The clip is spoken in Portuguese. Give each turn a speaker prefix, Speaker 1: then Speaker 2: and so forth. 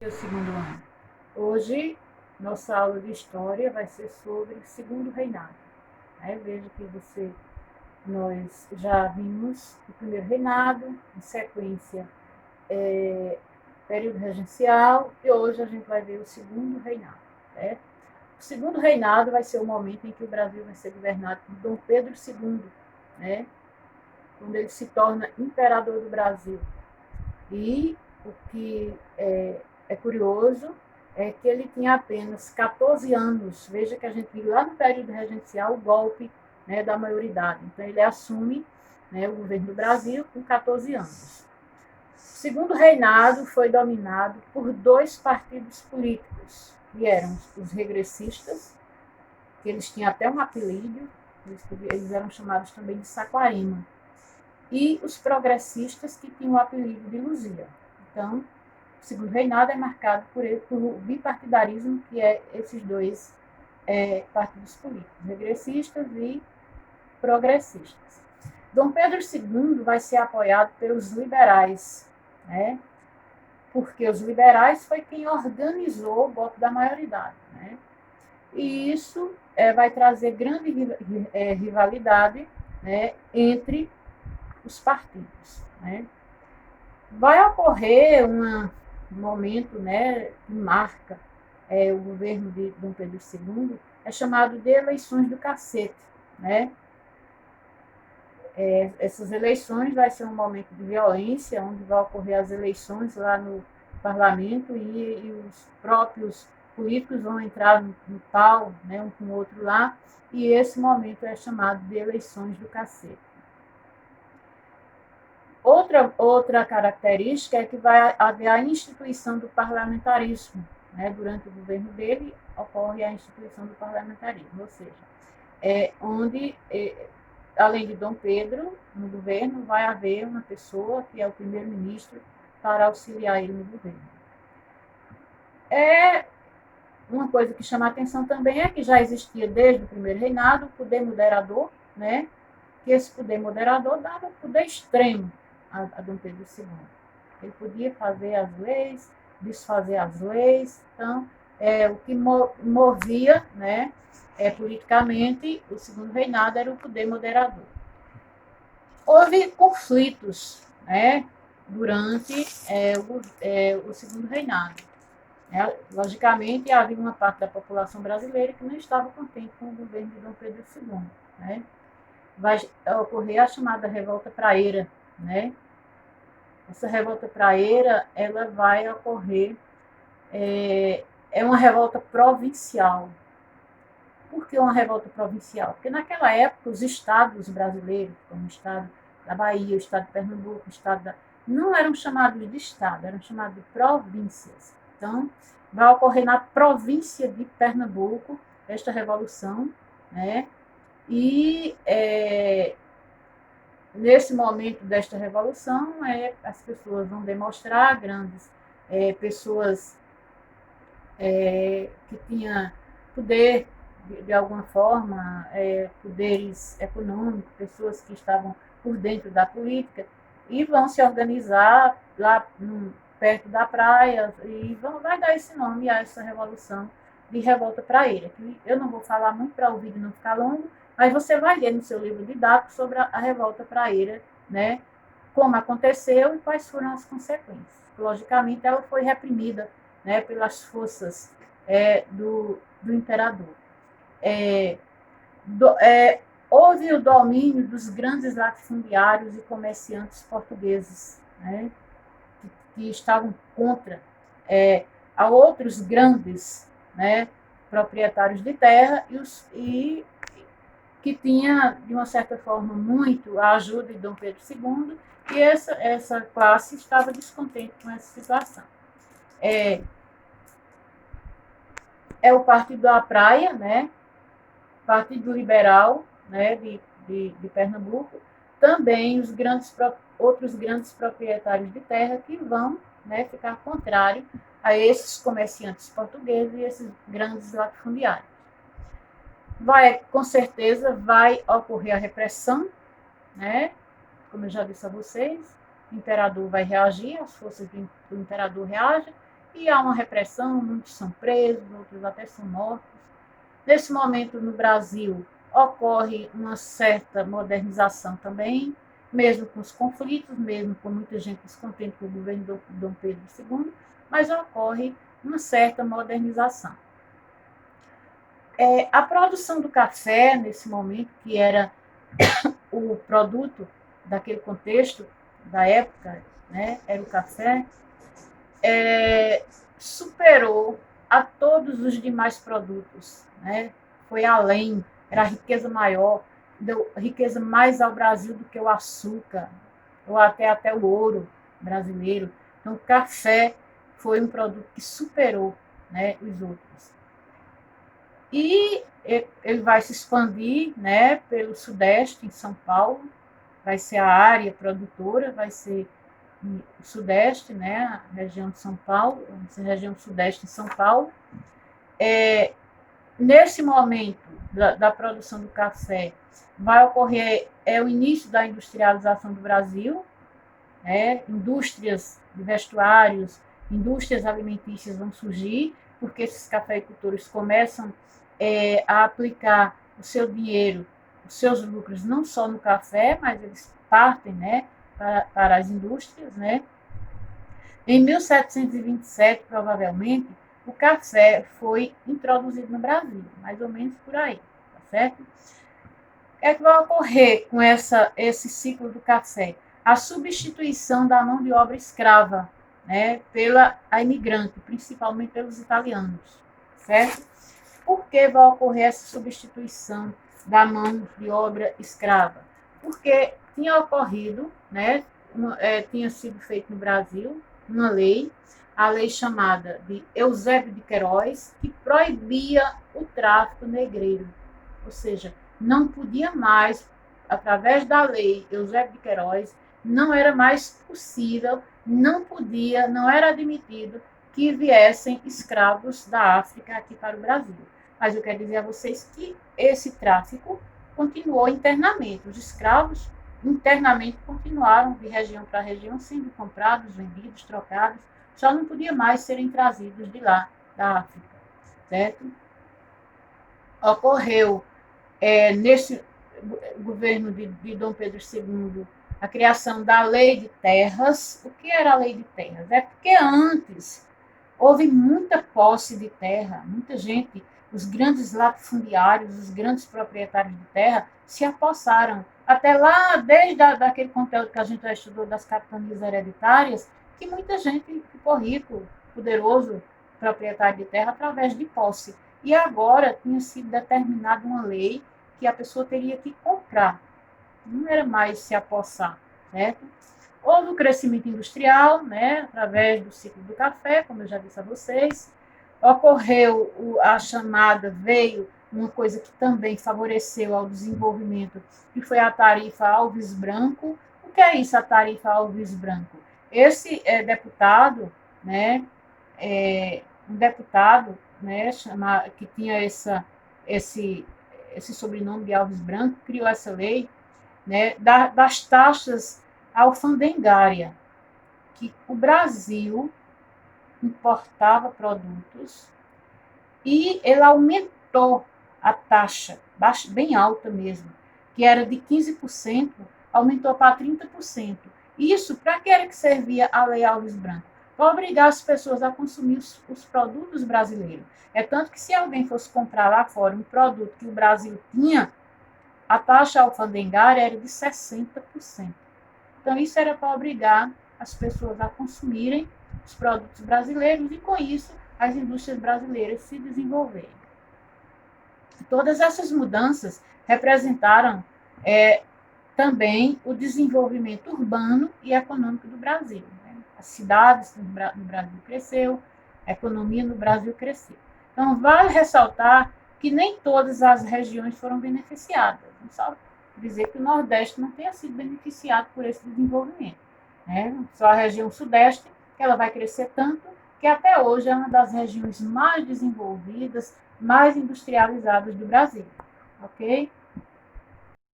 Speaker 1: O segundo ano. Hoje, nossa aula de história vai ser sobre o segundo reinado. Veja que nós já vimos o primeiro reinado, em sequência, período regencial, e hoje a gente vai ver o segundo reinado. O segundo reinado vai ser o momento em que o Brasil vai ser governado por Dom Pedro II, quando ele se torna imperador do Brasil. E o que é curioso é que ele tinha apenas 14 anos. Veja que a gente viu lá no período regencial o golpe da maioridade. Então, ele assume o governo do Brasil com 14 anos. O segundo reinado foi dominado por dois partidos políticos, que eram os regressistas, que eles tinham até um apelido, eles eram chamados também de Saquarema, e os progressistas, que tinham o apelido de Luzia. Então, o segundo reinado é marcado por bipartidarismo, que é esses dois partidos políticos, regressistas e progressistas. Dom Pedro II vai ser apoiado pelos liberais, porque os liberais foi quem organizou o golpe da maioridade. E isso vai trazer grande rivalidade entre os partidos. Vai ocorrer um momento que marca o governo de Dom Pedro II, é chamado de eleições do cacete. Essas eleições vai ser um momento de violência, onde vai ocorrer as eleições lá no parlamento e os próprios políticos vão entrar no pau, um com o outro lá, e esse momento é chamado de eleições do cacete. Outra característica é que vai haver a instituição do parlamentarismo. Durante o governo dele, ocorre a instituição do parlamentarismo, ou seja, onde, além de Dom Pedro, no governo, vai haver uma pessoa, que é o primeiro-ministro, para auxiliar ele no governo. Uma coisa que chama a atenção também é que já existia desde o primeiro reinado o poder moderador, que esse poder moderador dava poder extremo a Dom Pedro II. Ele podia fazer as leis, desfazer as leis. Então, o que movia politicamente o segundo reinado era o poder moderador. Houve conflitos durante o segundo reinado. Logicamente, havia uma parte da população brasileira que não estava contente com o governo de Dom Pedro II. Vai ocorrer a chamada Revolta Praeira. Essa revolta praeira, ela vai ocorrer, é uma revolta provincial. Por que uma revolta provincial? Porque naquela época os estados brasileiros, como o estado da Bahia, o estado de Pernambuco, o estado não eram chamados de estado, eram chamados de províncias. Então, vai ocorrer na província de Pernambuco esta revolução, e nesse momento desta revolução, as pessoas vão demonstrar, grandes pessoas que tinham poder, de alguma forma, poderes econômicos, pessoas que estavam por dentro da política, e vão se organizar lá perto da praia, e vai dar esse nome a essa revolução de Revolta Praeira, que eu não vou falar muito para o vídeo não ficar longo, mas você vai ler no seu livro didático sobre a Revolta Praeira, como aconteceu e quais foram as consequências. Logicamente, ela foi reprimida pelas forças do imperador. Houve o domínio dos grandes latifundiários e comerciantes portugueses, que estavam contra a outros grandes proprietários de terra e que tinha, de uma certa forma, muito a ajuda de Dom Pedro II, e essa classe estava descontente com essa situação. O Partido da Praia, Partido Liberal de Pernambuco, também outros grandes proprietários de terra que vão ficar contrários a esses comerciantes portugueses e esses grandes latifundiários. Com certeza, vai ocorrer a repressão, como eu já disse a vocês, o imperador vai reagir, as forças do imperador reagem, e há uma repressão, muitos são presos, outros até são mortos. Nesse momento, no Brasil, ocorre uma certa modernização também, mesmo com os conflitos, mesmo com muita gente descontente com o governo do Dom Pedro II, mas ocorre uma certa modernização. A produção do café, nesse momento, que era o produto daquele contexto, da época, né, era o café, superou a todos os demais produtos, né? Foi além, era a riqueza maior, deu riqueza mais ao Brasil do que o açúcar, ou até o ouro brasileiro. Então, o café foi um produto que superou, né, os outros. E ele vai se expandir, né, pelo Sudeste, em São Paulo, vai ser a área produtora, vai ser o Sudeste, né, a região de São Paulo, a região Sudeste de São Paulo. Nesse momento da produção do café, vai ocorrer o início da industrialização do Brasil, né, indústrias de vestuários, indústrias alimentícias vão surgir, porque esses cafeicultores começam a aplicar o seu dinheiro, os seus lucros, não só no café, mas eles partem, né, para as indústrias, né. Em 1727, provavelmente, o café foi introduzido no Brasil, mais ou menos por aí, tá certo? O que é que vai ocorrer com esse ciclo do café? A substituição da mão de obra escrava, né, pela imigrante, principalmente pelos italianos, certo? Por que vai ocorrer essa substituição da mão de obra escrava? Porque tinha ocorrido, né, tinha sido feito no Brasil uma lei, a lei chamada de Eusébio de Queiroz, que proibia o tráfico negreiro. Ou seja, não podia mais, através da lei Eusébio de Queiroz, não era mais possível, não podia, não era admitido que viessem escravos da África aqui para o Brasil. Mas eu quero dizer a vocês que esse tráfico continuou internamente. Os escravos internamente continuaram de região para região, sendo comprados, vendidos, trocados, só não podia mais serem trazidos de lá, da África, certo? Ocorreu, nesse governo de Dom Pedro II, a criação da Lei de Terras. O que era a Lei de Terras? É porque antes houve muita posse de terra, muita gente, os grandes latifundiários, os grandes proprietários de terra, se apossaram. Até lá, desde daquele conteúdo que a gente já estudou das capitanias hereditárias, que muita gente ficou rico, poderoso, proprietário de terra, através de posse. E agora tinha sido determinada uma lei que a pessoa teria que comprar, não era mais se apossar, certo? Houve o crescimento industrial, né, através do ciclo do café, como eu já disse a vocês. Ocorreu a chamada, veio uma coisa que também favoreceu ao desenvolvimento, que foi a tarifa Alves Branco. O que é isso, a tarifa Alves Branco? Esse deputado, né, um deputado, né, que tinha esse sobrenome de Alves Branco, criou essa lei, né, das taxas alfandegária, que o Brasil importava produtos e ele aumentou a taxa, bem alta mesmo, que era de 15%, aumentou para 30%. Isso, para que era que servia a Lei Alves Branco? Para obrigar as pessoas a consumir os produtos brasileiros. É tanto que se alguém fosse comprar lá fora um produto que o Brasil tinha, a taxa alfandegária era de 60%. Então, isso era para obrigar as pessoas a consumirem os produtos brasileiros e, com isso, as indústrias brasileiras se desenvolverem. Todas essas mudanças representaram também o desenvolvimento urbano e econômico do Brasil. Né? As cidades no Brasil cresceu, a economia no Brasil cresceu. Então, vale ressaltar que nem todas as regiões foram beneficiadas. Não só dizer que o Nordeste não tenha sido beneficiado por esse desenvolvimento. Né? Só a região Sudeste, que ela vai crescer tanto, que até hoje é uma das regiões mais desenvolvidas, mais industrializadas do Brasil. Ok?